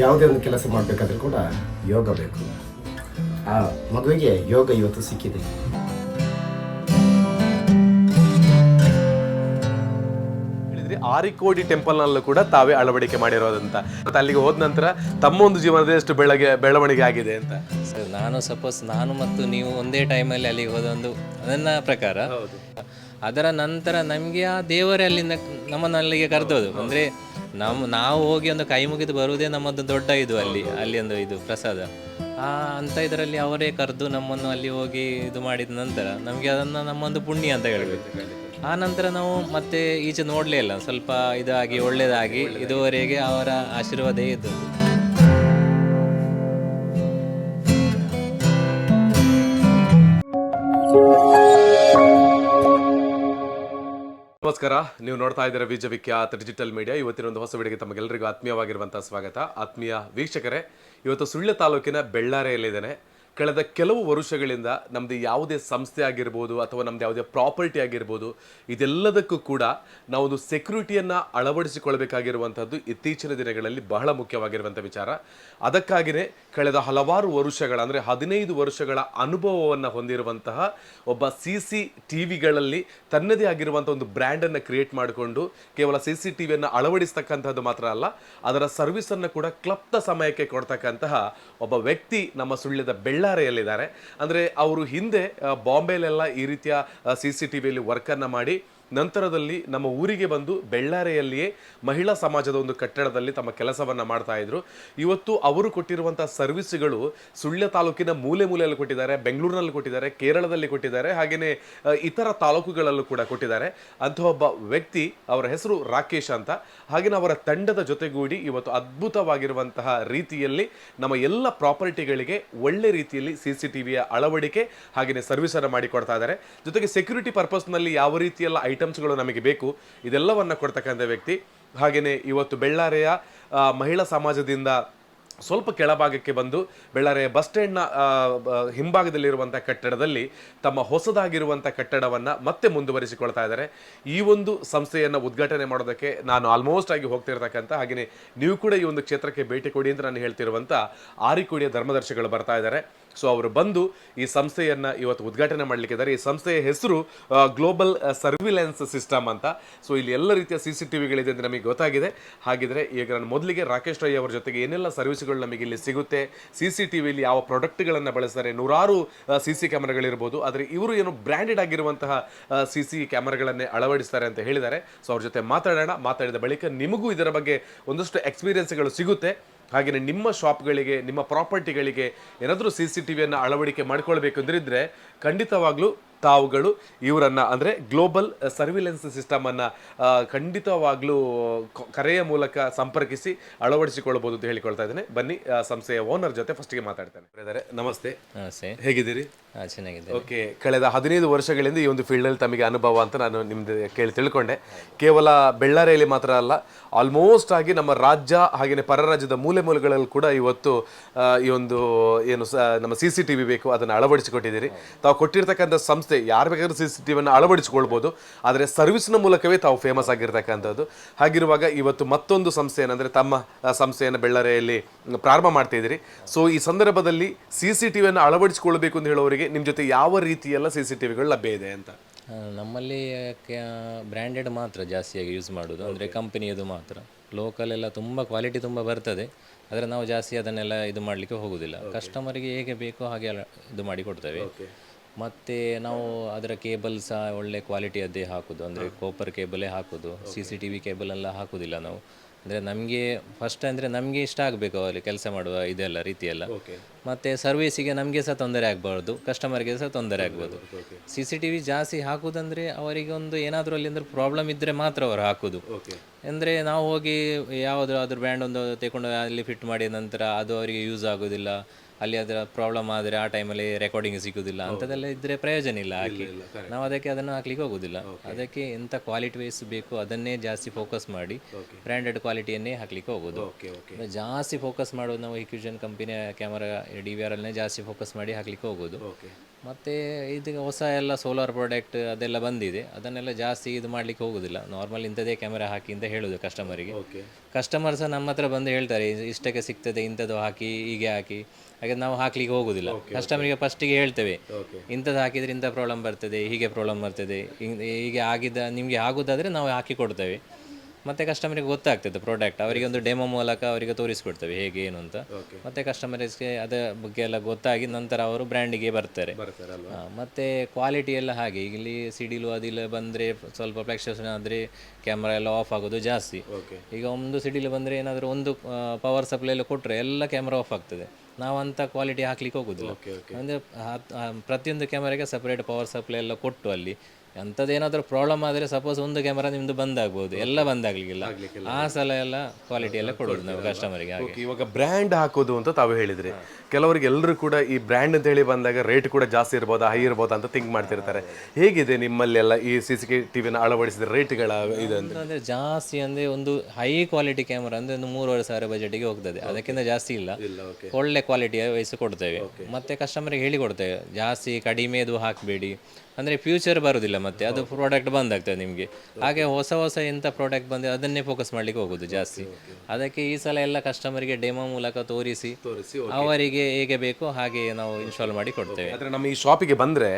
ಯಾವುದೇ ಒಂದು ಕೆಲಸ ಮಾಡಬೇಕಾದ್ರೂ ಕೂಡ ಯೋಗ ಬೇಕು. ಆ ಮಗುವಿಗೆ ಯೋಗ ಇವತ್ತು ಸಿಕ್ಕಿದೆ. ಆರಿಕೋಡಿ ಟೆಂಪಲ್ನಲ್ಲೂ ಕೂಡ ತಾವೇ ಅಳವಡಿಕೆ ಮಾಡಿರೋದಂತ, ಮತ್ತೆ ಅಲ್ಲಿಗೆ ಹೋದ ನಂತರ ತಮ್ಮ ಒಂದು ಜೀವನದ ಎಷ್ಟು ಬೆಳವಣಿಗೆ ಆಗಿದೆ ಅಂತ. ಸರ್ ನಾನು ಮತ್ತು ನೀವು ಒಂದೇ ಟೈಮಲ್ಲಿ ಅಲ್ಲಿಗೆ ಹೋದೊಂದು ನನ್ನ ಪ್ರಕಾರ. ಅದರ ನಂತರ ನಮಗೆ ಆ ದೇವರೇ ಅಲ್ಲಿಂದ ನಮ್ಮನ್ನು ಅಲ್ಲಿಗೆ ಕರೆದೋದು. ಅಂದರೆ ನಾವು ಹೋಗಿ ಒಂದು ಕೈ ಮುಗಿದು ಬರುವುದೇ ನಮ್ಮದು ದೊಡ್ಡ ಅಲ್ಲಿ ಒಂದು ಇದು ಪ್ರಸಾದ ಅಂತ. ಇದರಲ್ಲಿ ಅವರೇ ಕರೆದು ನಮ್ಮನ್ನು ಅಲ್ಲಿ ಹೋಗಿ ಇದು ಮಾಡಿದ ನಂತರ ನಮಗೆ ಅದನ್ನು ನಮ್ಮೊಂದು ಪುಣ್ಯ ಅಂತ ಹೇಳಬೇಕು. ಆ ನಂತರ ನಾವು ಮತ್ತೆ ಈಚೆ ನೋಡಲೇ ಇಲ್ಲ, ಸ್ವಲ್ಪ ಇದಾಗಿ ಒಳ್ಳೆಯದಾಗಿ ಇದುವರೆಗೆ ಅವರ ಆಶೀರ್ವಾದ ಇದ್ದು. ನಮಸ್ಕಾರ, ನೀವು ನೋಡ್ತಾ ಇದ್ದೀರಾ ವಿಜಯವಿಖ್ಯಾತ ಡಿಜಿಟಲ್ ಮೀಡಿಯಾ. ಇವತ್ತಿನ ಒಂದು ಹೊಸ ವಿಡಿಯೋಗೆ ತಮಗೆಲ್ಲರಿಗೂ ಆತ್ಮೀಯವಾಗಿರುವಂತಹ ಸ್ವಾಗತ. ಆತ್ಮೀಯ ವೀಕ್ಷಕರೇ, ಇವತ್ತು ಸುಳ್ಯ ತಾಲೂಕಿನ ಬೆಳ್ಳಾರೆಯಲ್ಲಿದ್ದೇನೆ. ಕಳೆದ ಕೆಲವು ವರ್ಷಗಳಿಂದ ನಮ್ಮದು ಯಾವುದೇ ಸಂಸ್ಥೆ ಆಗಿರ್ಬೋದು ಅಥವಾ ನಮ್ಮದು ಯಾವುದೇ ಪ್ರಾಪರ್ಟಿ ಆಗಿರ್ಬೋದು, ಇದೆಲ್ಲದಕ್ಕೂ ಕೂಡ ನಾವೊಂದು ಸೆಕ್ಯೂರಿಟಿಯನ್ನು ಅಳವಡಿಸಿಕೊಳ್ಬೇಕಾಗಿರುವಂಥದ್ದು ಇತ್ತೀಚಿನ ದಿನಗಳಲ್ಲಿ ಬಹಳ ಮುಖ್ಯವಾಗಿರುವಂಥ ವಿಚಾರ. ಅದಕ್ಕಾಗಿಯೇ ಕಳೆದ ಹಲವಾರು ವರ್ಷಗಳ ಅಂದರೆ 15 ವರ್ಷಗಳ ಅನುಭವವನ್ನು ಹೊಂದಿರುವಂತಹ ಒಬ್ಬ CCTVಗಳಲ್ಲಿ ತನ್ನದೇ ಆಗಿರುವಂಥ ಒಂದು ಬ್ರ್ಯಾಂಡನ್ನು ಕ್ರಿಯೇಟ್ ಮಾಡಿಕೊಂಡು ಕೇವಲ CCTVಯನ್ನು ಅಳವಡಿಸ್ತಕ್ಕಂಥದ್ದು ಮಾತ್ರ ಅಲ್ಲ, ಅದರ ಸರ್ವಿಸನ್ನು ಕೂಡ ಕ್ಲಪ್ತ ಸಮಯಕ್ಕೆ ಕೊಡ್ತಕ್ಕಂತಹ ಒಬ್ಬ ವ್ಯಕ್ತಿ ನಮ್ಮ ಸುಳ್ಯದ ಬೆಳ್ಳಾರೆಯಲ್ಲಿದ್ದಾರೆ. ಅಂದರೆ ಅವರು ಹಿಂದೆ ಬಾಂಬೆಲೆಲ್ಲ ಈ ರೀತಿಯ CCTVಯಲ್ಲಿ ವರ್ಕನ್ನು ಮಾಡಿ ನಂತರದಲ್ಲಿ ನಮ್ಮ ಊರಿಗೆ ಬಂದು ಬೆಳ್ಳಾರೆಯಲ್ಲಿಯೇ ಮಹಿಳಾ ಸಮಾಜದ ಒಂದು ಕಟ್ಟಡದಲ್ಲಿ ತಮ್ಮ ಕೆಲಸವನ್ನು ಮಾಡ್ತಾ ಇದ್ರು. ಇವತ್ತು ಅವರು ಕೊಟ್ಟಿರುವಂಥ ಸರ್ವಿಸ್ಗಳು ಸುಳ್ಯ ತಾಲೂಕಿನ ಮೂಲೆ ಮೂಲೆಯಲ್ಲಿ ಕೊಟ್ಟಿದ್ದಾರೆ, ಬೆಂಗಳೂರಿನಲ್ಲಿ ಕೊಟ್ಟಿದ್ದಾರೆ, ಕೇರಳದಲ್ಲಿ ಕೊಟ್ಟಿದ್ದಾರೆ, ಹಾಗೆಯೇ ಇತರ ತಾಲೂಕುಗಳಲ್ಲೂ ಕೂಡ ಕೊಟ್ಟಿದ್ದಾರೆ. ಅಂಥ ಒಬ್ಬ ವ್ಯಕ್ತಿ, ಅವರ ಹೆಸರು ರಾಕೇಶ್ ಅಂತ. ಹಾಗೆಯೇ ಅವರ ತಂಡದ ಜೊತೆಗೂಡಿ ಇವತ್ತು ಅದ್ಭುತವಾಗಿರುವಂತಹ ರೀತಿಯಲ್ಲಿ ನಮ್ಮ ಎಲ್ಲ ಪ್ರಾಪರ್ಟಿಗಳಿಗೆ ಒಳ್ಳೆ ರೀತಿಯಲ್ಲಿ CCTVಯ ಅಳವಡಿಕೆ ಹಾಗೆಯೇ ಸರ್ವಿಸನ್ನು ಮಾಡಿಕೊಡ್ತಾ ಇದ್ದಾರೆ. ಜೊತೆಗೆ ಸೆಕ್ಯೂರಿಟಿ ಪರ್ಪಸ್ನಲ್ಲಿ ಯಾವ ರೀತಿಯೆಲ್ಲ ಐಟಮ್ಸ್ಗಳು ನಮಗೆ ಬೇಕು ಇದೆಲ್ಲವನ್ನು ಕೊಡ್ತಕ್ಕಂಥ ವ್ಯಕ್ತಿ. ಹಾಗೆಯೇ ಇವತ್ತು ಬೆಳ್ಳಾರೆಯ ಮಹಿಳಾ ಸಮಾಜದಿಂದ ಸ್ವಲ್ಪ ಕೆಳಭಾಗಕ್ಕೆ ಬಂದು ಬೆಳ್ಳಾರೆಯ ಬಸ್ ಸ್ಟ್ಯಾಂಡ್ನ ಹಿಂಭಾಗದಲ್ಲಿರುವಂಥ ಕಟ್ಟಡದಲ್ಲಿ ತಮ್ಮ ಹೊಸದಾಗಿರುವಂಥ ಕಟ್ಟಡವನ್ನು ಮತ್ತೆ ಮುಂದುವರಿಸಿಕೊಳ್ತಾ ಇದ್ದಾರೆ. ಈ ಒಂದು ಸಂಸ್ಥೆಯನ್ನು ಉದ್ಘಾಟನೆ ಮಾಡೋದಕ್ಕೆ ನಾನು ಆಲ್ಮೋಸ್ಟ್ ಆಗಿ ಹೋಗ್ತಿರ್ತಕ್ಕಂಥ, ಹಾಗೆಯೇ ನೀವು ಕೂಡ ಈ ಒಂದು ಕ್ಷೇತ್ರಕ್ಕೆ ಭೇಟಿ ಕೊಡಿ ಅಂತ ನಾನು ಹೇಳ್ತಿರುವಂಥ ಆರಿಕೋಡಿಯ ಧರ್ಮದರ್ಶಿಗಳು ಬರ್ತಾ ಇದ್ದಾರೆ. ಸೊ ಅವರು ಬಂದು ಈ ಸಂಸ್ಥೆಯನ್ನು ಇವತ್ತು ಉದ್ಘಾಟನೆ ಮಾಡಲಿಕ್ಕಿದ್ದಾರೆ. ಈ ಸಂಸ್ಥೆಯ ಹೆಸರು ಗ್ಲೋಬಲ್ ಸರ್ವಿಲೆನ್ಸ್ ಸಿಸ್ಟಮ್ ಅಂತ. ಸೊ ಇಲ್ಲಿ ಎಲ್ಲ ರೀತಿಯ CCTVಗಳಿದೆ ಅಂತ ನಮಗೆ ಗೊತ್ತಾಗಿದೆ. ಹಾಗಿದ್ರೆ ಈಗ ನಾನು ಮೊದಲಿಗೆ ರಾಕೇಶ್ ರೈ ಅವರ ಜೊತೆಗೆ ಏನೆಲ್ಲ ಸರ್ವಿಸ್ಗಳು ನಮಗೆ ಇಲ್ಲಿ ಸಿಗುತ್ತೆ, CCTVಯಲ್ಲಿ ಯಾವ ಪ್ರಾಡಕ್ಟ್ಗಳನ್ನು ಬಳಸ್ತಾರೆ, ನೂರಾರು CC ಕ್ಯಾಮರಾಗಳಿರ್ಬೋದು, ಆದರೆ ಇವರು ಏನು ಬ್ರ್ಯಾಂಡೆಡ್ ಆಗಿರುವಂತಹ CC ಕ್ಯಾಮರಾಗಳನ್ನೇ ಅಳವಡಿಸ್ತಾರೆ ಅಂತ ಹೇಳಿದ್ದಾರೆ. ಸೊ ಅವ್ರ ಜೊತೆ ಮಾತಾಡಿದ ಬಳಿಕ ನಿಮಗೂ ಇದರ ಬಗ್ಗೆ ಒಂದಷ್ಟು ಎಕ್ಸ್ಪೀರಿಯನ್ಸ್ಗಳು ಸಿಗುತ್ತೆ. ಹಾಗೆಯೇ ನಿಮ್ಮ ಶಾಪ್ಗಳಿಗೆ, ನಿಮ್ಮ ಪ್ರಾಪರ್ಟಿಗಳಿಗೆ ಏನಾದರೂ CCTVಯನ್ನು ಅಳವಡಿಕೆ ಮಾಡಿಕೊಳ್ಬೇಕು ಅಂದಿದ್ರೆ ಖಂಡಿತವಾಗ್ಲೂ ತಾವುಗಳು ಇವರನ್ನು ಅಂದರೆ ಗ್ಲೋಬಲ್ ಸರ್ವಿಲೆನ್ಸ್ ಸಿಸ್ಟಮನ್ನು ಖಂಡಿತವಾಗ್ಲೂ ಕರೆಯ ಮೂಲಕ ಸಂಪರ್ಕಿಸಿ ಅಳವಡಿಸಿಕೊಳ್ಬೋದು ಅಂತ ಹೇಳಿಕೊಳ್ತಾ ಇದ್ದೇನೆ. ಬನ್ನಿ ಸಂಸ್ಥೆಯ ಓನರ್ ಜೊತೆ ಫಸ್ಟಿಗೆ ಮಾತಾಡ್ತೇನೆ. ನಮಸ್ತೆ, ಹೇಗಿದ್ದೀರಿ? ಚೆನ್ನಾಗಿದೆ. ಓಕೆ, ಕಳೆದ 15 ವರ್ಷಗಳಿಂದ ಈ ಒಂದು ಫೀಲ್ಡಲ್ಲಿ ತಮಗೆ ಅನುಭವ ಅಂತ ನಾನು ನಿಮ್ದು ತಿಳ್ಕೊಂಡೆ. ಕೇವಲ ಬೆಳ್ಳಾರೆಯಲ್ಲಿ ಮಾತ್ರ ಅಲ್ಲ, ಆಲ್ಮೋಸ್ಟ್ ಆಗಿ ನಮ್ಮ ರಾಜ್ಯ ಹಾಗೆಯೇ ಪರ ರಾಜ್ಯದ ಮೂಲೆ ಮೂಲೆಗಳಲ್ಲಿ ಕೂಡ ಇವತ್ತು ಈ ಒಂದು ಏನು ನಮ್ಮ CCTV ಬೇಕು ಅದನ್ನು ಅಳವಡಿಸಿಕೊಟ್ಟಿದ್ದೀರಿ. ತಾವು ಕೊಟ್ಟಿರ್ತಕ್ಕಂಥ ಸಂಸ್ಥೆ ಯಾರು ಬೇಕಾದ್ರೂ CCTVಯನ್ನು ಅಳವಡಿಸಿಕೊಳ್ಬೋದು, ಆದರೆ ಸರ್ವಿಸ್ನ ಮೂಲಕವೇ ತಾವು ಫೇಮಸ್ ಆಗಿರ್ತಕ್ಕಂಥದ್ದು. ಹಾಗಿರುವಾಗ ಇವತ್ತು ಮತ್ತೊಂದು ಸಂಸ್ಥೆ ಏನಂದರೆ ತಮ್ಮ ಸಂಸ್ಥೆಯನ್ನು ಬೆಳ್ಳಾರೆಯಲ್ಲಿ ಪ್ರಾರಂಭ ಮಾಡ್ತಾ ಇದ್ದೀರಿ. ಸೊ ಈ ಸಂದರ್ಭದಲ್ಲಿ CCTVಯನ್ನು ಅಳವಡಿಸಿಕೊಳ್ಬೇಕು ಅಂತ ಹೇಳೋರಿಗೆ ನಿಮ್ಮ ಜೊತೆ ಯಾವ ರೀತಿಯೆಲ್ಲ CCTVಗಳು ಲಭ್ಯ ಇದೆ ಅಂತ? ನಮ್ಮಲ್ಲಿ ಬ್ರ್ಯಾಂಡೆಡ್ ಮಾತ್ರ ಜಾಸ್ತಿಯಾಗಿ ಯೂಸ್ ಮಾಡೋದು, ಅಂದರೆ ಕಂಪನಿಯದು ಮಾತ್ರ. ಲೋಕಲ್ ಎಲ್ಲ ತುಂಬ ಕ್ವಾಲಿಟಿ ತುಂಬ ಬರ್ತದೆ, ಆದರೆ ನಾವು ಜಾಸ್ತಿ ಅದನ್ನೆಲ್ಲ ಇದು ಮಾಡಲಿಕ್ಕೆ ಹೋಗೋದಿಲ್ಲ. ಕಸ್ಟಮರಿಗೆ ಹೇಗೆ ಬೇಕೋ ಹಾಗೆ ಇದು ಮಾಡಿ ಕೊಡ್ತೇವೆ. ಮತ್ತು ನಾವು ಅದರ ಕೇಬಲ್ ಸಹ ಒಳ್ಳೆ ಕ್ವಾಲಿಟಿಯದ್ದೇ ಹಾಕೋದು, ಅಂದರೆ ಕೋಪರ್ ಕೇಬಲೇ ಹಾಕೋದು, CCTV ಕೇಬಲ್ ಎಲ್ಲ ಹಾಕೋದಿಲ್ಲ ನಾವು. ಅಂದರೆ ನಮಗೆ ಫಸ್ಟ್ ಅಂದರೆ ನಮಗೆ ಇಷ್ಟ ಆಗಬೇಕು ಅವರಲ್ಲಿ ಕೆಲಸ ಮಾಡುವ ಇದೆಲ್ಲ ರೀತಿಯೆಲ್ಲ. ಮತ್ತು ಸರ್ವಿಸಿಗೆ ನಮಗೆ ಸಹ ತೊಂದರೆ ಆಗಬಾರ್ದು, ಕಸ್ಟಮರ್ಗೆ ಸಹ ತೊಂದರೆ ಆಗ್ಬೋದು. CCTV ಜಾಸ್ತಿ ಹಾಕೋದಂದರೆ ಅವರಿಗೆ ಒಂದು ಏನಾದರೂ ಅಲ್ಲಿ ಅಂದ್ರೆ ಪ್ರಾಬ್ಲಮ್ ಇದ್ದರೆ ಮಾತ್ರ ಅವರು ಹಾಕೋದು. ಅಂದರೆ ನಾವು ಹೋಗಿ ಯಾವುದಾದ್ರೂ ಬ್ರ್ಯಾಂಡ್ ಒಂದು ತಗೊಂಡು ಅಲ್ಲಿ ಫಿಟ್ ಮಾಡಿದ ನಂತರ ಅದು ಅವರಿಗೆ ಯೂಸ್ ಆಗೋದಿಲ್ಲ, ಅಲ್ಲಿ ಅದರ ಪ್ರಾಬ್ಲಮ್ ಆದರೆ ಆ ಟೈಮಲ್ಲಿ ರೆಕಾರ್ಡಿಂಗ್ ಸಿಗೋದಿಲ್ಲ, ಅಂಥದ್ದೆಲ್ಲ ಇದ್ದರೆ ಪ್ರಯೋಜನ ಇಲ್ಲ ಹಾಕಿ. ನಾವು ಅದನ್ನು ಹಾಕ್ಲಿಕ್ಕೆ ಹೋಗೋದಿಲ್ಲ. ಅದಕ್ಕೆ ಎಂಥ ಕ್ವಾಲಿಟಿ ವೈಸ್ ಬೇಕು ಅದನ್ನೇ ಜಾಸ್ತಿ ಫೋಕಸ್ ಮಾಡಿ ಬ್ರ್ಯಾಂಡೆಡ್ ಕ್ವಾಲಿಟಿಯನ್ನೇ ಹಾಕ್ಲಿಕ್ಕೆ ಹೋಗೋದು. ಜಾಸ್ತಿ ಫೋಕಸ್ ಮಾಡೋದು ನಾವು Hikvision ಕಂಪನಿಯ ಕ್ಯಾಮರಾ DVR ಜಾಸ್ತಿ ಫೋಕಸ್ ಮಾಡಿ ಹಾಕ್ಲಿಕ್ಕೆ ಹೋಗೋದು. ಮತ್ತು ಇದು ಹೊಸ ಎಲ್ಲ ಸೋಲಾರ್ ಪ್ರಾಡಕ್ಟ್ ಅದೆಲ್ಲ ಬಂದಿದೆ, ಅದನ್ನೆಲ್ಲ ಜಾಸ್ತಿ ಇದು ಮಾಡಲಿಕ್ಕೆ ಹೋಗೋದಿಲ್ಲ. ನಾರ್ಮಲ್ ಇಂಥದ್ದೇ ಕ್ಯಾಮೆರಾ ಹಾಕಿ ಅಂತ ಹೇಳೋದು ಕಸ್ಟಮರಿಗೆ. ಕಸ್ಟಮರ್ ಸಹ ನಮ್ಮ ಹತ್ರ ಬಂದು ಹೇಳ್ತಾರೆ ಇಷ್ಟಕ್ಕೆ ಸಿಗ್ತದೆ, ಇಂಥದ್ದು ಹಾಕಿ, ಹೀಗೆ ಹಾಕಿ. ಹಾಗೆ ನಾವು ಹಾಕ್ಲಿಕ್ಕೆ ಹೋಗೋದಿಲ್ಲ. ಕಸ್ಟಮರಿಗೆ ಫಸ್ಟಿಗೆ ಹೇಳ್ತೇವೆ ಇಂಥದ್ದು ಹಾಕಿದರೆ ಇಂಥ ಪ್ರಾಬ್ಲಮ್ ಬರ್ತದೆ, ಹೀಗೆ ಪ್ರಾಬ್ಲಮ್ ಬರ್ತದೆ, ಹೀಗೆ ಆಗಿದ್ದ ನಿಮಗೆ ಆಗೋದಾದರೆ ನಾವು ಹಾಕಿ ಕೊಡ್ತೇವೆ. ಮತ್ತು ಕಸ್ಟಮರಿಗೆ ಗೊತ್ತಾಗ್ತದೆ ಪ್ರಾಡಕ್ಟ್, ಅವರಿಗೆ ಒಂದು ಡೆಮೋ ಮೂಲಕ ಅವರಿಗೆ ತೋರಿಸ್ಕೊಡ್ತೇವೆ ಹೇಗೆ ಏನು ಅಂತ. ಮತ್ತು ಕಸ್ಟಮರ್ಸ್ಗೆ ಅದರ ಬಗ್ಗೆ ಎಲ್ಲ ಗೊತ್ತಾಗಿ ನಂತರ ಅವರು ಬ್ರ್ಯಾಂಡಿಗೆ ಬರ್ತಾರೆ. ಮತ್ತು ಕ್ವಾಲಿಟಿ ಎಲ್ಲ ಹಾಗೆ, ಇಲ್ಲಿ ಸಿಡಿಲು ಅದಿಲ್ಲ ಬಂದರೆ ಸ್ವಲ್ಪ ಫ್ಲಕ್ಚುಯೇಷನ್ ಆದರೆ ಕ್ಯಾಮ್ರಾ ಎಲ್ಲ ಆಫ್ ಆಗೋದು ಜಾಸ್ತಿ. ಈಗ ಒಂದು ಸಿಡಿಲು ಬಂದರೆ ಏನಾದರೂ ಒಂದು ಪವರ್ ಸಪ್ಲೈ ಎಲ್ಲ ಕೊಟ್ಟರೆ ಎಲ್ಲ ಕ್ಯಾಮ್ರಾ ಆಫ್ ಆಗ್ತದೆ. ನಾವು ಅಂಥ ಕ್ವಾಲಿಟಿ ಹಾಕ್ಲಿಕ್ಕೆ ಹೋಗೋದಿಲ್ಲ. ಅಂದರೆ ಪ್ರತಿಯೊಂದು ಕ್ಯಾಮರಾಗೆ ಸಪ್ರೇಟ್ ಪವರ್ ಸಪ್ಲೈ ಎಲ್ಲ ಕೊಟ್ಟು ಅಲ್ಲಿ ಅಂಥದ್ದೇನಾದರೂ ಪ್ರಾಬ್ಲಮ್ ಆದರೆ ಸಪೋಸ್ ಒಂದು ಕ್ಯಾಮರಾ ನಿಮ್ಮದು ಬಂದಾಗ್ಬೋದು, ಎಲ್ಲ ಬಂದಾಗಲಿಕ್ಕಿಲ್ಲ. ಆ ಸಲ ಎಲ್ಲ ಕ್ವಾಲಿಟಿ ಎಲ್ಲ ಕೊಡೋದು ನಾವು ಕಸ್ಟಮರಿಗೆ. ಹಾಗೆ ಇವಾಗ ಬ್ರ್ಯಾಂಡ್ ಹಾಕೋದು ಅಂತ ತಾವು ಹೇಳಿದ್ರಿ, ಕೆಲವರಿಗೆ ಎಲ್ಲರೂ ಕೂಡ ಈ ಬ್ರ್ಯಾಂಡ್ ಅಂತ ಹೇಳಿ ಬಂದಾಗ ರೇಟ್ ಕೂಡ ಜಾಸ್ತಿ ಇರ್ಬೋದಾ, ಹೈ ಇರ್ಬೋದಾ ಅಂತ ಥಿಂಕ್ ಮಾಡ್ತಿರ್ತಾರೆ. ಹೇಗಿದೆ ನಿಮ್ಮಲ್ಲೆಲ್ಲ ಈ CCTV ಅಳವಡಿಸಿದ ರೇಟ್ಗಳ ಇದು? ಅಂದರೆ ಜಾಸ್ತಿ ಅಂದರೆ ಒಂದು ಹೈ ಕ್ವಾಲಿಟಿ ಕ್ಯಾಮರಾ ಅಂದರೆ ಒಂದು 3,500 ಬಜೆಟಿಗೆ ಹೋಗ್ತದೆ, ಅದಕ್ಕಿಂತ ಜಾಸ್ತಿ ಇಲ್ಲ. ಒಳ್ಳೆ ಕ್ವಾಲಿಟಿಯ ವಯಸ್ಸು ಕೊಡ್ತೇವೆ. ಮತ್ತು ಕಸ್ಟಮರಿಗೆ ಹೇಳಿ ಕೊಡ್ತೇವೆ ಜಾಸ್ತಿ ಕಡಿಮೆದು ಹಾಕಬೇಡಿ, ಅಂದರೆ ಫ್ಯೂಚರ್ ಬರೋದಿಲ್ಲ, ಮತ್ತು ಅದು ಪ್ರಾಡಕ್ಟ್ ಬಂದಾಗ್ತದೆ ನಿಮಗೆ. ಹಾಗೆ ಹೊಸ ಹೊಸ ಎಂಥ ಪ್ರಾಡಕ್ಟ್ ಬಂದರೆ ಅದನ್ನೇ ಫೋಕಸ್ ಮಾಡಲಿಕ್ಕೆ ಹೋಗೋದು ಜಾಸ್ತಿ. ಅದಕ್ಕೆ ಈ ಸಲ ಎಲ್ಲ ಕಸ್ಟಮರಿಗೆ ಡೆಮೋ ಮೂಲಕ ತೋರಿಸಿ ಅವರಿಗೆ ಹೇಗೆ ಬೇಕೋ ಹಾಗೆ ನಾವು ಇನ್ಸ್ಟಾಲ್ ಮಾಡಿ ಕೊಡ್ತೇವೆ. ಆದರೆ ನಮ್ಮ ಈ ಶಾಪಿಗೆ ಬಂದರೆ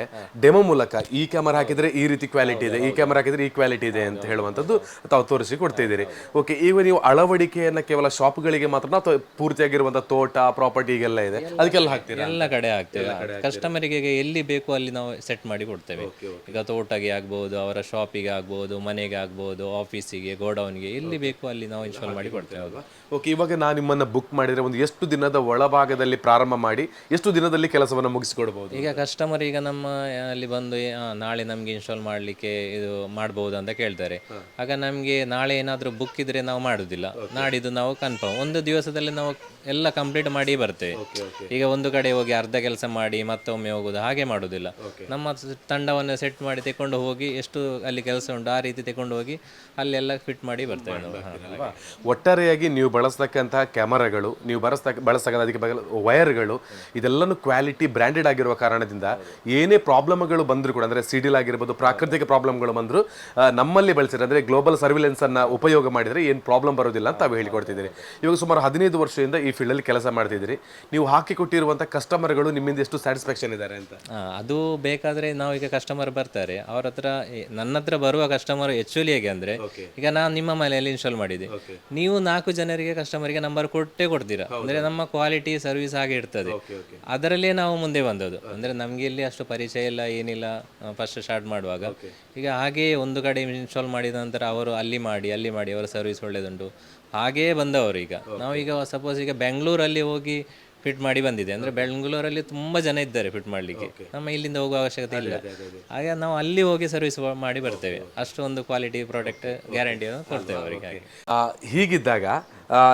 ಡೆಮೋ ಮೂಲಕ ಈ ಕ್ಯಾಮರಾ ಹಾಕಿದರೆ ಈ ರೀತಿ ಕ್ವಾಲಿಟಿ ಇದೆ, ಈ ಕ್ಯಾಮರಾ ಹಾಕಿದರೆ ಈ ಕ್ವಾಲಿಟಿ ಇದೆ ಅಂತ ಹೇಳುವಂಥದ್ದು ತಾವು ತೋರಿಸಿ ಕೊಡ್ತಾ ಇದ್ದೀರಿ. ಓಕೆ, ಈಗ ನೀವು ಅಳವಡಿಕೆಯನ್ನು ಕೇವಲ ಶಾಪ್ಗಳಿಗೆ ಮಾತ್ರ ಅಥವಾ ಪೂರ್ತಿಯಾಗಿರುವಂಥ ತೋಟ ಪ್ರಾಪರ್ಟಿಗೆಲ್ಲ ಇದೆ ಅದಕ್ಕೆಲ್ಲ ಹಾಕ್ತೀರಾ? ಎಲ್ಲ ಕಡೆ ಹಾಕ್ತೇವೆ. ಕಸ್ಟಮರಿಗೆ ಎಲ್ಲಿ ಬೇಕೋ ಅಲ್ಲಿ ನಾವು ಸೆಟ್ ಮಾಡಿ ಕೊಡ್ತೇವೆ. ಈಗ ತೋಟಗೆ ಆಗ್ಬೋದು, ಅವರ ಶಾಪಿಗೆ ಆಗ್ಬೋದು, ಮನೆಗೆ ಆಗ್ಬೋದು, ಆಫೀಸಿಗೆ, ಗೋಡೌನ್ಗೆ, ಎಲ್ಲಿ ಬೇಕೋ ಅಲ್ಲಿ ನಾವು ಇನ್ಸ್ಟಾಲ್ ಮಾಡಿ ಕೊಡ್ತೇವೆ. ಓಕೆ, ಇವಾಗ ನಾನು ನಿಮ್ಮನ್ನು ಬುಕ್ ಮಾಡಿದರೆ ಒಂದು ಎಷ್ಟು ದಿನದ ಒಳಭಾಗದಲ್ಲಿ ಪ್ರಾರಂಭ ಮಾಡಿ ಎಷ್ಟು ದಿನದಲ್ಲಿ ಕೆಲಸವನ್ನು ಮುಗಿಸಿಕೊಡ್ಬೋದು? ಈಗ ಕಸ್ಟಮರ್ ಈಗ ನಮ್ಮ ಅಲ್ಲಿ ಬಂದು ನಾಳೆ ನಮಗೆ ಇನ್ಸ್ಟಾಲ್ ಮಾಡಲಿಕ್ಕೆ ಇದು ಮಾಡ್ಬೋದು ಅಂತ ಕೇಳ್ತಾರೆ. ಆಗ ನಮಗೆ ನಾಳೆ ಏನಾದರೂ ಬುಕ್ ಇದ್ರೆ ನಾವು ಮಾಡೋದಿಲ್ಲ, ನಾಡಿದ್ದು ನಾವು ಕನ್ಫರ್ಮ್ ಒಂದು ದಿವಸದಲ್ಲಿ ನಾವು ಎಲ್ಲ ಕಂಪ್ಲೀಟ್ ಮಾಡಿ ಬರ್ತೇವೆ. ಈಗ ಒಂದು ಕಡೆ ಹೋಗಿ ಅರ್ಧ ಕೆಲಸ ಮಾಡಿ ಮತ್ತೊಮ್ಮೆ ಹೋಗೋದು ಹಾಗೆ ಮಾಡೋದಿಲ್ಲ. ನಮ್ಮ ತಂಡವನ್ನು ಸೆಟ್ ಮಾಡಿ ತಗೊಂಡು ಹೋಗಿ ಎಷ್ಟು ಅಲ್ಲಿ ಕೆಲಸ ಉಂಟು ಆ ರೀತಿ ತಗೊಂಡು ಹೋಗಿ ಅಲ್ಲೆಲ್ಲ ಫಿಟ್ ಮಾಡಿ ಬರ್ತೇವೆ ನಾವು. ಒಟ್ಟಾರೆಯಾಗಿ ನೀವು ಬಳಸ್ತಕ್ಕಂತಹ ಕ್ಯಾಮರಾಗಳು, ನೀವು ಬಳಸ್ತಕ್ಕಂಥ ಅದಕ್ಕೆ ವೈರ್ಗಳು, ಇದೆಲ್ಲನೂ ಕ್ವಾಲಿಟಿ ಬ್ರ್ಯಾಂಡೆಡ್ ಆಗಿರುವ ಕಾರಣದಿಂದ ಏನೇ ಪ್ರಾಬ್ಲಮ್ಗಳು ಬಂದರೂ ಕೂಡ, ಅಂದರೆ ಸಿಡಿಲ್ ಆಗಿರ್ಬೋದು, ಪ್ರಾಕೃತಿಕ ಪ್ರಾಬ್ಲಮ್ಗಳು ಬಂದರೂ ನಮ್ಮಲ್ಲಿ ಬಳಸಿದ್ರೆ, ಅಂದರೆ ಗ್ಲೋಬಲ್ ಸರ್ವಿಲೆನ್ಸನ್ನು ಉಪಯೋಗ ಮಾಡಿದರೆ ಏನು ಪ್ರಾಬ್ಲಮ್ ಬರೋದಿಲ್ಲ ಅಂತ ತಾವು ಹೇಳಿಕೊಡ್ತಿದ್ದೀರಿ. ಇವಾಗ ಸುಮಾರು 15 ವರ್ಷದಿಂದ ಈ ಫೀಲ್ಡಲ್ಲಿ ಕೆಲಸ ಮಾಡ್ತಿದ್ದೀರಿ. ನೀವು ಹಾಕಿಕೊಟ್ಟಿರುವಂಥ ಕಸ್ಟಮರ್ಗಳು ನಿಮ್ಮಿಂದ ಎಷ್ಟು ಸ್ಯಾಟಿಸ್ಫ್ಯಾಕ್ಷನ್ ಇದ್ದಾರೆ ಅಂತ? ಅದು ಬೇಕಾದರೆ ನಾವು ಈಗ ಕಸ್ಟಮರ್ ಬರ್ತಾರೆ, ಅವ್ರ ಹತ್ರ ನನ್ನ ಹತ್ರ ಬರುವ ಕಸ್ಟಮರ್ ಆ್ಯಕ್ಚುಲಿ ಹೇಗೆ ಅಂದರೆ, ಈಗ ನಾನು ನಿಮ್ಮ ಮನೆಯಲ್ಲಿ ಇನ್ಸ್ಟಾಲ್ ಮಾಡಿದೆ, ನೀವು 4 ಜನರಿಗೆ ಕಸ್ಟಮರ್ಗೆ ನಂಬರ್ ಕೊಡ್ತೀರಾ. ಅಂದರೆ ನಮ್ಮ ಕ್ವಾಲಿಟಿ ಸರ್ವಿಸ್ ಹಾಗೆ ಇರ್ತದೆ, ಅದರಲ್ಲೇ ನಾವು ಮುಂದೆ ಬಂದದ್ದು. ಅಂದರೆ ನಮಗೆ ಇಲ್ಲಿ ಅಷ್ಟು ಪರಿಚಯ ಇಲ್ಲ, ಏನಿಲ್ಲ ಫಸ್ಟ್ ಸ್ಟಾರ್ಟ್ ಮಾಡುವಾಗ. ಈಗ ಹಾಗೆ ಒಂದು ಕಡೆ ಇನ್ಸ್ಟಾಲ್ ಮಾಡಿದ ನಂತರ ಅವರು ಅಲ್ಲಿ ಮಾಡಿ ಅವರ ಸರ್ವಿಸ್ ಒಳ್ಳೆಯದುಂಟು, ಹಾಗೇ ಬಂದವರು. ಈಗ ನಾವೀಗ ಸಪೋಸ್ ಈಗ ಬೆಂಗಳೂರಲ್ಲಿ ಹೋಗಿ ಫಿಟ್ ಮಾಡಿ ಬಂದಿದೆ ಅಂದರೆ ಬೆಂಗಳೂರಲ್ಲಿ ತುಂಬ ಜನ ಇದ್ದಾರೆ ಫಿಟ್ ಮಾಡಲಿಕ್ಕೆ, ನಮ್ಮ ಇಲ್ಲಿಂದ ಹೋಗುವ ಅವಶ್ಯಕತೆ ಇಲ್ಲ. ಹಾಗೆ ನಾವು ಅಲ್ಲಿ ಹೋಗಿ ಸರ್ವಿಸ್ ಮಾಡಿ ಬರ್ತೇವೆ. ಅಷ್ಟು ಒಂದು ಕ್ವಾಲಿಟಿ ಪ್ರಾಡಕ್ಟ್ ಗ್ಯಾರಂಟಿಯನ್ನು ಕೊಡ್ತೇವೆ ಅವರಿಗೆ. ಹೀಗಿದ್ದಾಗ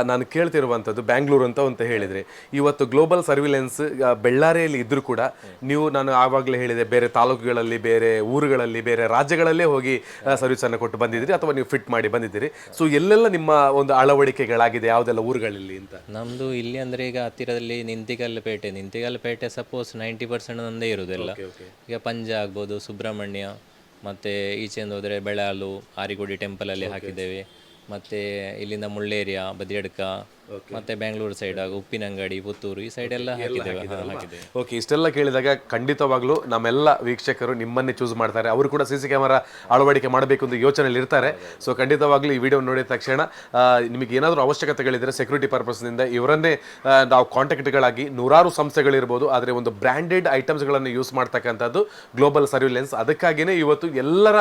ನಾನು ಕೇಳ್ತಿರುವಂಥದ್ದು ಬ್ಯಾಂಗ್ಳೂರು ಅಂತ ಹೇಳಿದರೆ, ಇವತ್ತು ಗ್ಲೋಬಲ್ ಸರ್ವಿಲೆನ್ಸ್ ಬೆಳ್ಳಾರಿಯಲ್ಲಿ ಇದ್ದರೂ ಕೂಡ ನೀವು, ನಾನು ಆವಾಗಲೇ ಹೇಳಿದೆ, ಬೇರೆ ತಾಲೂಕುಗಳಲ್ಲಿ, ಬೇರೆ ಊರುಗಳಲ್ಲಿ, ಬೇರೆ ರಾಜ್ಯಗಳಲ್ಲೇ ಹೋಗಿ ಸರ್ವಿಸನ್ನು ಕೊಟ್ಟು ಬಂದಿದ್ದೀರಿ ಅಥವಾ ನೀವು ಫಿಟ್ ಮಾಡಿ ಬಂದಿದ್ದೀರಿ. ಸೊ ಎಲ್ಲೆಲ್ಲ ನಿಮ್ಮ ಒಂದು ಅಳವಡಿಕೆಗಳಾಗಿದೆ, ಯಾವುದೆಲ್ಲ ಊರುಗಳಲ್ಲಿ ಅಂತ? ನಮ್ಮದು ಇಲ್ಲಿ ಅಂದರೆ ಈಗ ಹತ್ತಿರದಲ್ಲಿ ನಿಂತಿಗಲ್ಪೇಟೆ ಸಪೋಸ್ 90% ನಮ್ಮದೇ ಇರೋದೆಲ್ಲ. ಈಗ ಪಂಜ ಆಗ್ಬೋದು, ಸುಬ್ರಹ್ಮಣ್ಯ, ಮತ್ತು ಈಚೆಯಿಂದ ಹೋದರೆ ಬೆಳಾಲು, ಆರಿಗುಡಿ ಟೆಂಪಲಲ್ಲಿ ಹಾಕಿದ್ದೇವೆ. ಮತ್ತು ಇಲ್ಲಿಂದ ಮುಳ್ಳೇರಿಯಾ, ಬದಿಯಡ್ಕ, ಮತ್ತೆ ಬೆಂಗಳೂರು ಸೈಡ್ ಉಪ್ಪಿನಂಗಡಿ, ಪುತ್ತೂರು ಈ ಸೈಡ್ ಎಲ್ಲ ಹಾಕಿದ್ದೇವೆ. ಓಕೆ, ಇಷ್ಟೆಲ್ಲ ಕೇಳಿದಾಗ ಖಂಡಿತವಾಗ್ಲೂ ನಮ್ಮೆಲ್ಲ ವೀಕ್ಷಕರು ನಿಮ್ಮನ್ನೇ ಚೂಸ್ ಮಾಡ್ತಾರೆ. ಅವರು ಕೂಡ CC ಕ್ಯಾಮರಾ ಅಳವಡಿಕೆ ಮಾಡಬೇಕು ಅಂತ ಯೋಚನೆಯಲ್ಲಿ ಇರ್ತಾರೆ. ಸೊ ಖಂಡಿತವಾಗ್ಲೂ ಈ ವಿಡಿಯೋ ನೋಡಿದ ತಕ್ಷಣ ನಿಮಗೆ ಏನಾದರೂ ಅವಶ್ಯಕತೆಗಳಿದ್ದರೆ ಸೆಕ್ಯೂರಿಟಿ ಪರ್ಪಸ್ನಿಂದ ಇವರನ್ನೇ ನಾವು ಕಾಂಟ್ಯಾಕ್ಟ್ಗಳಾಗಿ, ನೂರಾರು ಸಂಸ್ಥೆಗಳಿರ್ಬೋದು, ಆದರೆ ಒಂದು ಬ್ರ್ಯಾಂಡೆಡ್ ಐಟಮ್ಸ್ಗಳನ್ನು ಯೂಸ್ ಮಾಡ್ತಕ್ಕಂಥದ್ದು ಗ್ಲೋಬಲ್ ಸರ್ವಿಲೆನ್ಸ್. ಅದಕ್ಕಾಗಿಯೇ ಇವತ್ತು ಎಲ್ಲರ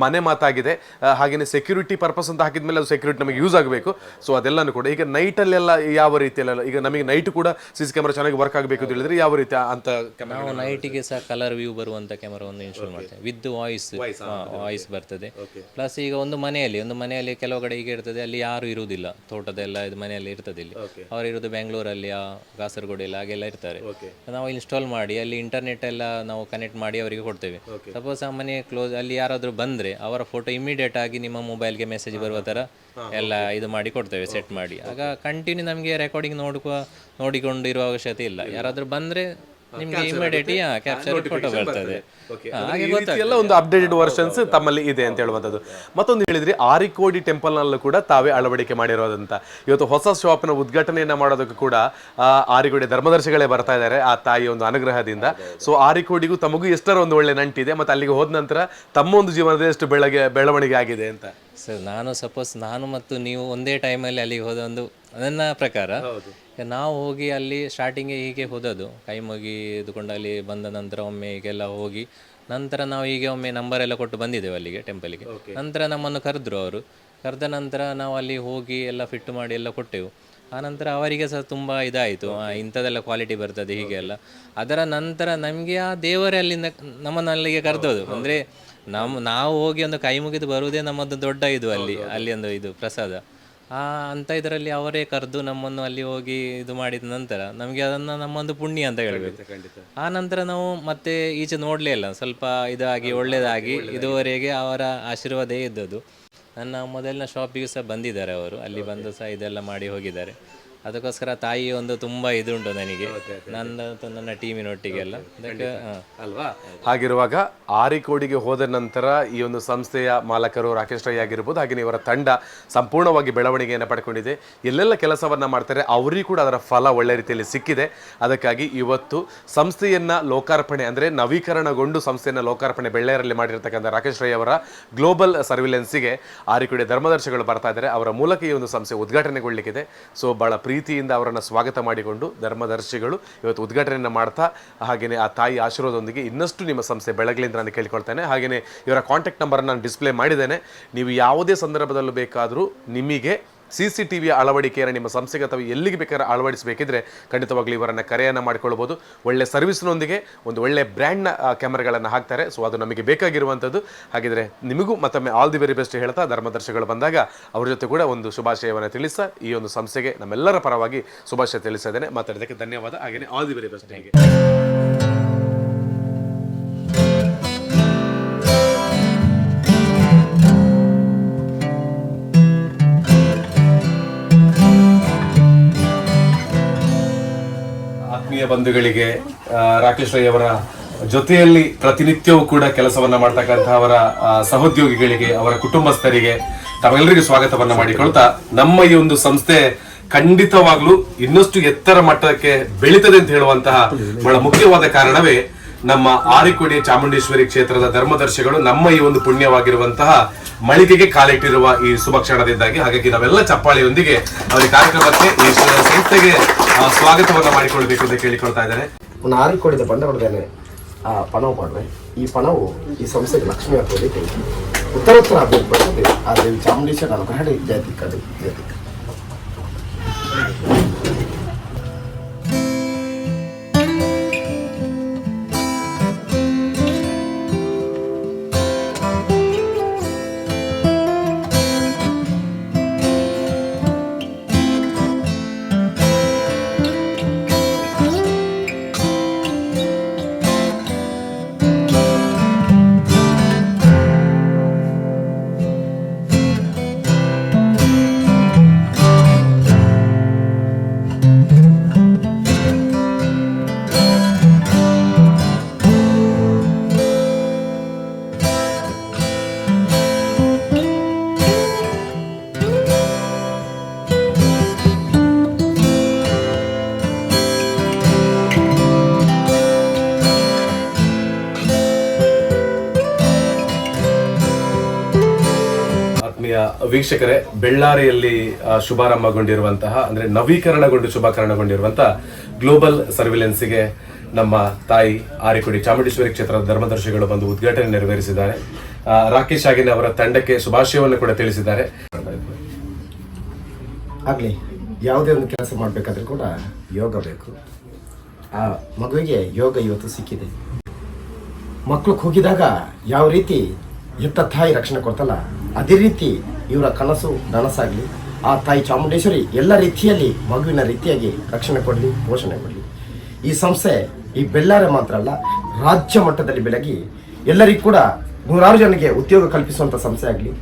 ಮನೆ ಮಾತಾಗಿದೆ. ಹಾಗೆಯೇ ಸೆಕ್ಯೂರಿಟಿ ಪರ್ಪಸ್ ಅಂತ ಹಾಕಿದ್ಮೇಲೆ ಅದು ಸೆಕ್ಯೂರಿಟಿ ನಮಗೆ ಯೂಸ್ ಆಗಬೇಕು. ಸೊ ಅದೆಲ್ಲನೂ ಕೂಡ ಈಗ ನೈಟಲ್ಲಿ ಯಾವ ರೀತಿಯಲ್ಲ, ಈಗ ನಮಗೆ ನೈಟ್ ಕೂಡ CC ಕ್ಯಾಮರಾ ಚೆನ್ನಾಗಿ ವರ್ಕ್ ಆಗಬೇಕು ಅಂತ ಹೇಳಿದ್ರೆ ಯಾವ ರೀತಿ ಅಂತ? ನಾವು ನೈಟಿಗೆ ಸಹ ಕಲರ್ ವ್ಯೂ ಬರುವಂತ ಕ್ಯಾಮರಾವನ್ನು ಇನ್ಸ್ಟಾಲ್ ಮಾಡ್ತೇವೆ ವಿತ್ ವಾಯ್ಸ್ ಬರ್ತದೆ. ಪ್ಲಸ್ ಈಗ ಒಂದು ಮನೆಯಲ್ಲಿ ಕೆಲವು ಕಡೆ ಹೀಗೆ ಇರ್ತದೆ, ಅಲ್ಲಿ ಯಾರು ಇರುವುದಿಲ್ಲ, ತೋಟದೆಲ್ಲ ಇದು ಮನೆಯಲ್ಲಿ ಇರ್ತದೆ. ಇಲ್ಲಿ ಅವರು ಇರೋದು ಬೆಂಗಳೂರಲ್ಲಿ, ಕಾಸರಗೋಡೆಲ್ಲ ಹಾಗೆಲ್ಲ ಇರ್ತಾರೆ. ನಾವು ಇನ್ಸ್ಟಾಲ್ ಮಾಡಿ ಅಲ್ಲಿ ಇಂಟರ್ನೆಟ್ ಎಲ್ಲ ನಾವು ಕನೆಕ್ಟ್ ಮಾಡಿ ಅವರಿಗೆ ಕೊಡ್ತೇವೆ. ಸಪೋಸ್ ಆ ಮನೆ ಕ್ಲೋಸ್ ಅಲ್ಲಿ ಯಾರಾದರೂ ಬಂದರೆ ಅವರ ಫೋಟೋ ಇಮಿಡಿಯೇಟ್ ಆಗಿ ನಿಮ್ಮ ಮೊಬೈಲ್ಗೆ ಮೆಸೇಜ್ ಬರುವ ಥರ ಎಲ್ಲ ಇದು ಮಾಡಿ ಕೊಡ್ತೇವೆ, ಸೆಟ್ ಮಾಡಿ. ಆಗ ಕಂಟಿನ್ಯೂ ನಮಗೆ ರೆಕಾರ್ಡಿಂಗ್ ನೋಡಿಕೊಂಡಿರುವ ಅವಶ್ಯಕತೆ ಇಲ್ಲ. ಯಾರಾದರೂ ಬಂದರೆ ನಿಮಗೆ ಇಮಿಡಿಯೇಟ್ ಕ್ಯಾಪ್ಚರ್ ಫೋಟೋ ಬರ್ತದೆ. ಈ ರೀತಿ ಎಲ್ಲ ಒಂದು ಅಪ್ಡೇಟೆಡ್ ವರ್ಷನ್ಸ್ ತಮ್ಮಲ್ಲಿ ಇದೆ ಅಂತ ಹೇಳುವಂಥದ್ದು. ಮತ್ತೊಂದು ಹೇಳಿದ್ರಿ ಆರಿಕೋಡಿ ಟೆಂಪಲ್ ನಲ್ಲೂ ಕೂಡ ತಾವೇ ಅಳವಡಿಕೆ ಮಾಡಿರೋದಂತ. ಇವತ್ತು ಹೊಸ ಶಾಪ್ನ ಉದ್ಘಾಟನೆಯನ್ನ ಮಾಡೋದಕ್ಕೂ ಕೂಡ ಆರಿಕೋಡಿ ಧರ್ಮದರ್ಶಿಗಳೇ ಬರ್ತಾ ಇದ್ದಾರೆ ಆ ತಾಯಿಯ ಒಂದು ಅನುಗ್ರಹದಿಂದ. ಸೊ ಆರಿಕೋಡಿಗೂ ತಮಗೂ ಎಷ್ಟರ ಒಂದು ಒಳ್ಳೆ ನಂಟಿದೆ, ಮತ್ತೆ ಅಲ್ಲಿಗೆ ಹೋದ ನಂತರ ತಮ್ಮ ಒಂದು ಜೀವನದ ಎಷ್ಟು ಬೆಳವಣಿಗೆ ಆಗಿದೆ ಅಂತ. ಸರ್ ನಾನು ಮತ್ತು ನೀವು ಒಂದೇ ಟೈಮಲ್ಲಿ ಅಲ್ಲಿಗೆ ಹೋದ ಒಂದು ನನ್ನ ಪ್ರಕಾರ ನಾವು ಹೋಗಿ ಅಲ್ಲಿ ಸ್ಟಾರ್ಟಿಂಗ್ಗೆ ಹೀಗೆ ಹೋದದ್ದು, ಕೈ ಮುಗಿದುಕೊಂಡು ಅಲ್ಲಿ ಬಂದ ನಂತರ ಒಮ್ಮೆ ಹೀಗೆಲ್ಲ ಹೋಗಿ ನಂತರ ನಾವು ಹೀಗೆ ಒಮ್ಮೆ ನಂಬರ್ ಎಲ್ಲ ಕೊಟ್ಟು ಬಂದಿದ್ದೇವೆ ಅಲ್ಲಿಗೆ ಟೆಂಪಲಿಗೆ. ನಂತರ ನಮ್ಮನ್ನು ಕರೆದ್ರು, ಅವರು ಕರೆದ ನಂತರ ನಾವು ಅಲ್ಲಿ ಹೋಗಿ ಎಲ್ಲ ಫಿಟ್ ಮಾಡಿ ಎಲ್ಲ ಕೊಟ್ಟೆವು. ಆನಂತರ ಅವರಿಗೆ ಸಹ ತುಂಬ ಇದಾಯಿತು, ಇಂಥದ್ದೆಲ್ಲ ಕ್ವಾಲಿಟಿ ಬರ್ತದೆ ಹೀಗೆ ಎಲ್ಲ. ಅದರ ನಂತರ ನಮಗೆ ಆ ದೇವರೇ ಅಲ್ಲಿಂದ ನಮ್ಮನ್ನು ಅಲ್ಲಿಗೆ ಕರೆದೋದು. ಅಂದರೆ ನಾವು ಹೋಗಿ ಒಂದು ಕೈ ಮುಗಿದು ಬರುವುದೇ ನಮ್ಮದು ದೊಡ್ಡ ಇದು, ಅಲ್ಲಿ ಒಂದು ಇದು ಪ್ರಸಾದ ಅಂತ ಇದರಲ್ಲಿ ಅವರೇ ಕರೆದು ನಮ್ಮನ್ನು ಅಲ್ಲಿ ಹೋಗಿ ಇದು ಮಾಡಿದ ನಂತರ ನಮಗೆ ಅದನ್ನು ನಮ್ಮೊಂದು ಪುಣ್ಯ ಅಂತ ಹೇಳಬೇಕು. ಆ ನಂತರ ನಾವು ಮತ್ತೆ ಈಚೆ ನೋಡಲೇ ಇಲ್ಲ, ಸ್ವಲ್ಪ ಇದಾಗಿ ಒಳ್ಳೆಯದಾಗಿ ಇದುವರೆಗೆ ಅವರ ಆಶೀರ್ವಾದೇ ಇದ್ದದ್ದು. ನನ್ನ ಮೊದಲಿನ ಶಾಪಿಗೆ ಸಹ ಬಂದಿದ್ದಾರೆ ಅವರು, ಅಲ್ಲಿ ಬಂದು ಸಹ ಇದೆಲ್ಲ ಮಾಡಿ ಹೋಗಿದ್ದಾರೆ. ಅದಕ್ಕೋಸ್ಕರ ತಾಯಿ ಒಂದು ತುಂಬ ಇದುಂಟು ನನಗೆ, ನನ್ನ ಟೀಮಿನೊಟ್ಟಿಗೆಲ್ಲ ಅದಕ್ಕೆ ಅಲ್ವಾ. ಹಾಗಿರುವಾಗ ಆರಿಕೋಡಿಗೆ ಹೋದ ನಂತರ ಈ ಒಂದು ಸಂಸ್ಥೆಯ ಮಾಲಕರು ರಾಕೇಶ್ ರೈ ಆಗಿರ್ಬೋದು, ಹಾಗೆ ಇವರ ತಂಡ ಸಂಪೂರ್ಣವಾಗಿ ಬೆಳವಣಿಗೆಯನ್ನು ಪಡ್ಕೊಂಡಿದೆ. ಎಲ್ಲೆಲ್ಲ ಕೆಲಸವನ್ನ ಮಾಡ್ತಾರೆ ಅವರಿಗೂ ಕೂಡ ಅದರ ಫಲ ಒಳ್ಳೆ ರೀತಿಯಲ್ಲಿ ಸಿಕ್ಕಿದೆ. ಅದಕ್ಕಾಗಿ ಇವತ್ತು ಸಂಸ್ಥೆಯನ್ನ ಲೋಕಾರ್ಪಣೆ ಅಂದರೆ ನವೀಕರಣಗೊಂಡು ಸಂಸ್ಥೆಯನ್ನ ಲೋಕಾರ್ಪಣೆ ಬೆಳ್ಳೇರಲ್ಲಿ ಮಾಡಿರ್ತಕ್ಕಂಥ ರಾಕೇಶ್ ರೈ ಅವರ ಗ್ಲೋಬಲ್ ಸರ್ವಿಲೆನ್ಸಿಗೆ ಆರಿಕೋಡಿ ಧರ್ಮದರ್ಶಿಗಳು ಬರ್ತಾ ಇದ್ದಾರೆ. ಅವರ ಮೂಲಕ ಈ ಒಂದು ಸಂಸ್ಥೆ ಉದ್ಘಾಟನೆಗೊಳ್ಳಿಕ್ಕಿದೆ. ಸೊ ಬಹಳ ಪ್ರೀತಿಯಿಂದ ಅವರನ್ನು ಸ್ವಾಗತ ಮಾಡಿಕೊಂಡು ಧರ್ಮದರ್ಶಿಗಳು ಇವತ್ತು ಉದ್ಘಾಟನೆಯನ್ನು ಮಾಡ್ತಾ, ಹಾಗೆಯೇ ಆ ತಾಯಿ ಆಶೀರ್ವಾದದೊಂದಿಗೆ ಇನ್ನಷ್ಟು ನಿಮ್ಮ ಸಂಸ್ಥೆ ಬೆಳಗಲಿ ಅಂತ ನಾನು ಕೇಳ್ಕೊಳ್ತೇನೆ. ಹಾಗೆಯೇ ಇವರ ಕಾಂಟ್ಯಾಕ್ಟ್ ನಂಬರ್ ನಾನು ಡಿಸ್ಪ್ಲೇ ಮಾಡಿದ್ದೇನೆ. ನೀವು ಯಾವುದೇ ಸಂದರ್ಭದಲ್ಲೂ ಬೇಕಾದರೂ ನಿಮಗೆ CCTV ಅಳವಡಿಕೆಯನ್ನು ನಿಮ್ಮ ಸಂಸ್ಥೆಗೆ ಅಥವಾ ಎಲ್ಲಿಗೆ ಬೇಕಾದ್ರೆ ಅಳವಡಿಸಬೇಕಿದ್ರೆ ಖಂಡಿತವಾಗ್ಲೂ ಇವರನ್ನು ಕರೆಯನ್ನು ಮಾಡಿಕೊಳ್ಬೋದು. ಒಳ್ಳೆ ಸರ್ವಿಸ್ನೊಂದಿಗೆ ಒಂದು ಒಳ್ಳೆ ಬ್ರ್ಯಾಂಡ್ನ ಕ್ಯಾಮರಾಗಳನ್ನು ಹಾಕ್ತಾರೆ. ಸೊ ಅದು ನಮಗೆ ಬೇಕಾಗಿರುವಂಥದ್ದು. ಹಾಗಿದ್ರೆ ನಿಮಗೂ ಮತ್ತೊಮ್ಮೆ ಆಲ್ ದಿ ವೆರಿ ಬೆಸ್ಟ್ ಹೇಳ್ತಾ, ಧರ್ಮದರ್ಶಿಗಳು ಬಂದಾಗ ಅವ್ರ ಜೊತೆ ಕೂಡ ಒಂದು ಶುಭಾಶಯವನ್ನು ತಿಳಿಸ್ತಾ ಈ ಒಂದು ಸಂಸ್ಥೆಗೆ ನಮ್ಮೆಲ್ಲರ ಪರವಾಗಿ ಶುಭಾಶಯ ತಿಳಿಸ್ತಾ ಇದ್ದೇನೆ. ಮಾತಾಡೋದಕ್ಕೆ ಧನ್ಯವಾದ. ಹಾಗೆಯೇ ಆಲ್ ದಿ ವೆರಿ ಬೆಸ್ಟ್ ನಿಮಗೆ. ಆತ್ಮೀಯ ಬಂಧುಗಳಿಗೆ, ರಾಕೇಶ್ ರೈ ಅವರ ಜೊತೆಯಲ್ಲಿ ಪ್ರತಿನಿತ್ಯವೂ ಕೂಡ ಕೆಲಸವನ್ನ ಮಾಡ್ತಕ್ಕಂಥ ಅವರ ಸಹೋದ್ಯೋಗಿಗಳಿಗೆ, ಅವರ ಕುಟುಂಬಸ್ಥರಿಗೆ ತಾವೆಲ್ಲರಿಗೂ ಸ್ವಾಗತವನ್ನ ಮಾಡಿಕೊಳ್ತಾ, ನಮ್ಮ ಈ ಒಂದು ಸಂಸ್ಥೆ ಖಂಡಿತವಾಗ್ಲೂ ಇನ್ನಷ್ಟು ಎತ್ತರ ಮಟ್ಟಕ್ಕೆ ಬೆಳೀತದೆ ಅಂತ ಹೇಳುವಂತಹ ಬಹಳ ಮುಖ್ಯವಾದ ಕಾರಣವೇ ನಮ್ಮ ಆರಿಕೋಡಿ ಚಾಮುಂಡೇಶ್ವರಿ ಕ್ಷೇತ್ರದ ಧರ್ಮದರ್ಶಿಗಳು ನಮ್ಮ ಈ ಒಂದು ಪುಣ್ಯವಾಗಿರುವಂತಹ ಮಳಿಗೆಗೆ ಕಾಲಿಟ್ಟಿರುವ ಈ ಶುಭ ಕ್ಷಣದಿಂದಾಗಿ. ಹಾಗಾಗಿ ನಾವೆಲ್ಲ ಚಪ್ಪಾಳಿಯೊಂದಿಗೆ ಅವರ ಕಾರ್ಯಕ್ರಮಕ್ಕೆ ಈ ಸಂಸ್ಥೆಗೆ ಸ್ವಾಗತವನ್ನ ಮಾಡಿಕೊಳ್ಬೇಕು ಅಂತ ಕೇಳಿಕೊಳ್ತಾ ಇದ್ದಾರೆ. ನಾನು ಆರಿಕೋಡಿದ ಬಂಡ ಹೊಡೆದೇನೆ ಪಣವು ಮಾಡುವೆ. ಈ ಪಣವು ಈ ಸಂಸ್ಥೆಗೆ ಲಕ್ಷ್ಮಿ ಹಾಕೋದಕ್ಕೆ ಉತ್ತರೋತ್ತರ ಆಗಬೇಕು. ಆ ದೇವಿ ಚಾಮುಂಡೇಶ್ವರಿ ಅನುಗ್ರಹ ಜಾತಿಕದು ಜಾತಿಕ. ವೀಕ್ಷಕರೇ, ಬೆಳ್ಳಾರಿಯಲ್ಲಿ ಶುಭಾರಂಭಗೊಂಡಿರುವಂತಹ ಅಂದ್ರೆ ನವೀಕರಣಗೊಂಡು ಶುಭಾಕರಣಗೊಂಡಿರುವಂತಹ ಗ್ಲೋಬಲ್ ಸರ್ವಿಲೆನ್ಸ್ಗೆ ನಮ್ಮ ತಾಯಿ ಆರಿಕೋಡಿ ಚಾಮುಂಡೇಶ್ವರಿ ಕ್ಷೇತ್ರದ ಧರ್ಮದರ್ಶಿಗಳು ಬಂದು ಉದ್ಘಾಟನೆ ನೆರವೇರಿಸಿದ್ದಾರೆ. ರಾಕೇಶ್ ಆಗಿನ ಅವರ ತಂಡಕ್ಕೆ ಶುಭಾಶಯವನ್ನು ಕೂಡ ತಿಳಿಸಿದ್ದಾರೆ. ಆಗಲಿ, ಯಾವುದೇ ಒಂದು ಕೆಲಸ ಮಾಡಬೇಕಾದ್ರೂ ಕೂಡ ಯೋಗ ಬೇಕು. ಆ ಮಗುವಿಗೆ ಯೋಗ ಇವತ್ತು ಸಿಕ್ಕಿದೆ. ಮಕ್ಕಳು ಹೋಗಿದಾಗ ಯಾವ ರೀತಿ ಎತ್ತ ತಾಯಿ ರಕ್ಷಣೆ ಕೊಡ್ತಲ್ಲ, ಅದೇ ರೀತಿ ಇವರ ಕನಸು ನನಸಾಗಲಿ. ಆ ತಾಯಿ ಚಾಮುಂಡೇಶ್ವರಿ ಎಲ್ಲ ರೀತಿಯಲ್ಲಿ ಮಗುವಿನ ರೀತಿಯಾಗಿ ರಕ್ಷಣೆ ಕೊಡಲಿ, ಪೋಷಣೆ ಕೊಡಲಿ. ಈ ಸಂಸ್ಥೆ ಈ ಬೆಳ್ಳಾರಿ ಮಾತ್ರ ಅಲ್ಲ, ರಾಜ್ಯ ಮಟ್ಟದಲ್ಲಿ ಬೆಳಗಿ ಎಲ್ಲರಿಗೂ ಕೂಡ 100 ಜನಕ್ಕೆ ಉದ್ಯೋಗ ಕಲ್ಪಿಸುವಂಥ ಸಂಸ್ಥೆ ಆಗಲಿ.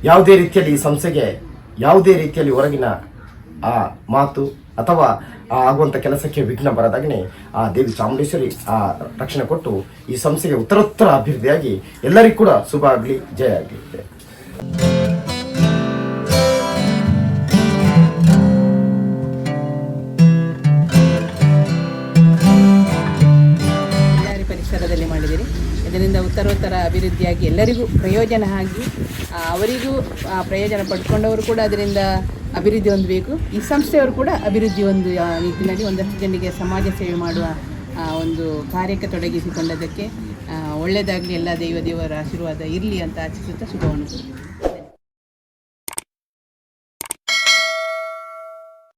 ಯಾವುದೇ ರೀತಿಯಲ್ಲಿ ಈ ಸಂಸ್ಥೆಗೆ ಯಾವುದೇ ರೀತಿಯಲ್ಲಿ ಹೊರಗಿನ ಆ ಮಾತು ಅಥವಾ ಆಗುವಂಥ ಕೆಲಸಕ್ಕೆ ವಿಘ್ನ ಬರದಾಗನೇ ಆ ದೇವಿ ಚಾಮುಂಡೇಶ್ವರಿ ಆ ರಕ್ಷಣೆ ಕೊಟ್ಟು ಈ ಸಂಸ್ಥೆಗೆ ಉತ್ತರೋತ್ತರ ಅಭಿವೃದ್ಧಿಯಾಗಿ ಎಲ್ಲರಿಗೂ ಕೂಡ ಶುಭ ಆಗಲಿ, ಜಯ ಆಗಲಿ. ಪರಿಸರದಲ್ಲಿ ಮಾಡಿದಿರಿ. ಇದರಿಂದ ಉತ್ತರೋತ್ತರ ಅಭಿವೃದ್ಧಿಯಾಗಿ ಎಲ್ಲರಿಗೂ ಪ್ರಯೋಜನ ಆಗಿ ಅವರಿಗೂ ಪ್ರಯೋಜನ ಪಡ್ಕೊಂಡವರು ಕೂಡ ಅದರಿಂದ ಅಭಿವೃದ್ಧಿ ಹೊಂದಬೇಕು. ಈ ಸಂಸ್ಥೆಯವರು ಕೂಡ ಅಭಿವೃದ್ಧಿ ಒಂದು ನಿಟ್ಟಿನಲ್ಲಿ ಒಂದಷ್ಟು ಜನರಿಗೆ ಸಮಾಜ ಸೇವೆ ಮಾಡುವ ಒಂದು ಕಾರ್ಯಕ್ಕೆ ತೊಡಗಿಸಿಕೊಂಡದಕ್ಕೆ ಒಳ್ಳೆಯದಾಗಲಿ, ಎಲ್ಲ ದೇವರ ಆಶೀರ್ವಾದ ಇರಲಿ ಅಂತ ಆಶಿಸುತ್ತಾ ಶುಭವನ್ನು.